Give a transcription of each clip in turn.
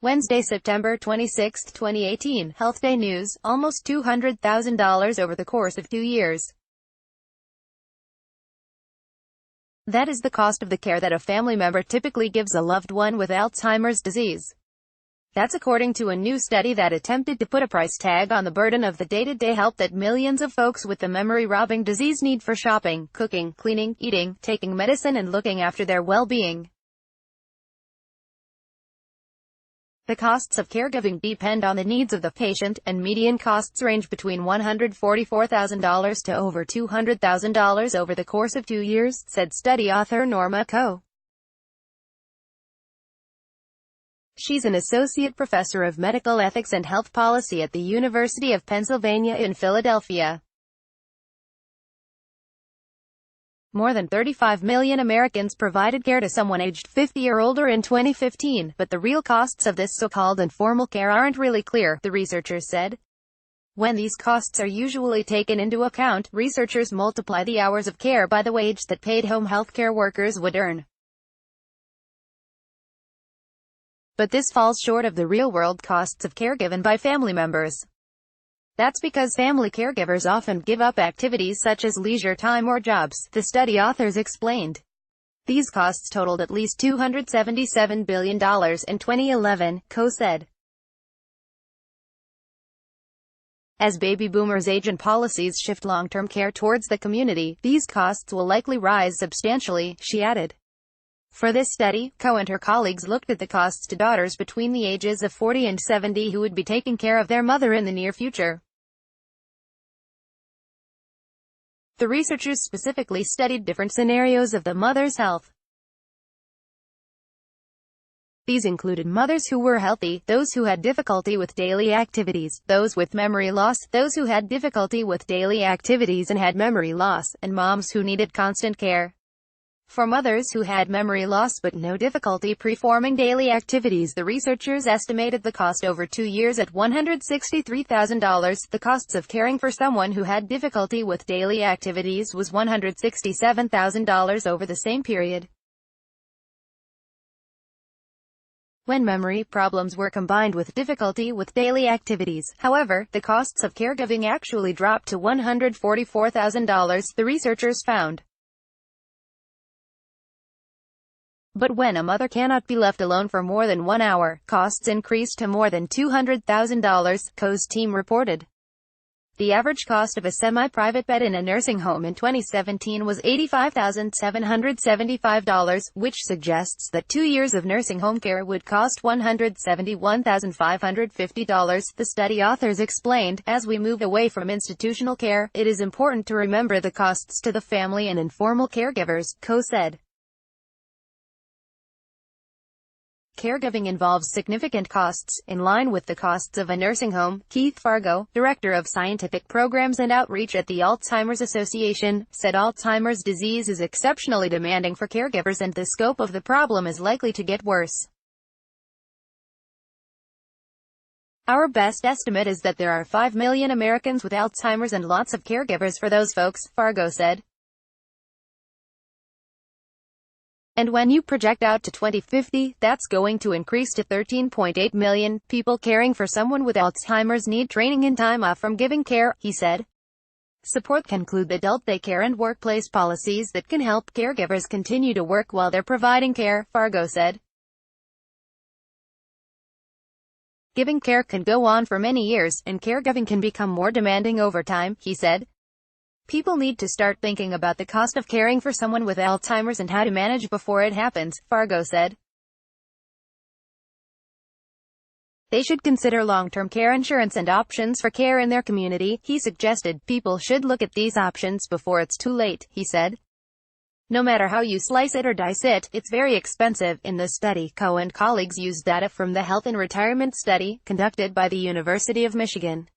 Wednesday, September 26, 2018. HealthDay News, almost $200,000 over the course of 2 years. That is the cost of the care that a family member typically gives a loved one with Alzheimer's disease. That's according to a new study that attempted to put a price tag on the burden of the day-to-day help that millions of folks with the memory-robbing disease need for shopping, cooking, cleaning, eating, taking medicine and looking after their well-being. The costs of caregiving depend on the needs of the patient, and median costs range between $144,000 to over $200,000 over the course of 2 years, said study author Norma Coe. She's an associate professor of medical ethics and health policy at the University of Pennsylvania in Philadelphia. More than 35 million Americans provided care to someone aged 50 or older in 2015, but the real costs of this so-called informal care aren't really clear, the researchers said. When these costs are usually taken into account, researchers multiply the hours of care by the wage that paid home healthcare workers would earn. But this falls short of the real-world costs of care given by family members. That's because family caregivers often give up activities such as leisure time or jobs, the study authors explained. These costs totaled at least $277 billion in 2011, Coe said. As baby boomers age and policies shift long-term care towards the community, these costs will likely rise substantially, she added. For this study, Coe and her colleagues looked at the costs to daughters between the ages of 40 and 70 who would be taking care of their mother in the near future. The researchers specifically studied different scenarios of the mother's health. These included mothers who were healthy, those who had difficulty with daily activities, those with memory loss, those who had difficulty with daily activities and had memory loss, and moms who needed constant care. For mothers who had memory loss but no difficulty performing daily activities, the researchers estimated the cost over 2 years at $163,000. The costs of caring for someone who had difficulty with daily activities was $167,000 over the same period. When memory problems were combined with difficulty with daily activities, however, the costs of caregiving actually dropped to $144,000, the researchers found. But when a mother cannot be left alone for more than 1 hour, costs increased to more than $200,000, Coe's team reported. The average cost of a semi-private bed in a nursing home in 2017 was $85,775, which suggests that 2 years of nursing home care would cost $171,550, the study authors explained. As we move away from institutional care, it is important to remember the costs to the family and informal caregivers, Coe said. Caregiving involves significant costs, in line with the costs of a nursing home. Keith Fargo, director of scientific programs and outreach at the Alzheimer's Association, said Alzheimer's disease is exceptionally demanding for caregivers and the scope of the problem is likely to get worse. Our best estimate is that there are 5 million Americans with Alzheimer's and lots of caregivers for those folks, Fargo said. And when you project out to 2050, that's going to increase to 13.8 million. People caring for someone with Alzheimer's need training and time off from giving care, he said. Support can include adult daycare and workplace policies that can help caregivers continue to work while they're providing care, Fargo said. Giving care can go on for many years, and caregiving can become more demanding over time, he said. People need to start thinking about the cost of caring for someone with Alzheimer's and how to manage before it happens, Fargo said. They should consider long-term care insurance and options for care in their community, he suggested. People should look at these options before it's too late, he said. No matter how you slice it or dice it, it's very expensive. In the study, Coe and colleagues used data from the Health and Retirement Study, conducted by the University of Michigan.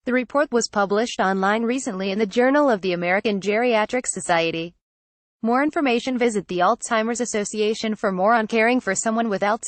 The report was published online recently in the Journal of the American Geriatric Society. More information, visit the Alzheimer's Association for more on caring for someone with Alzheimer's.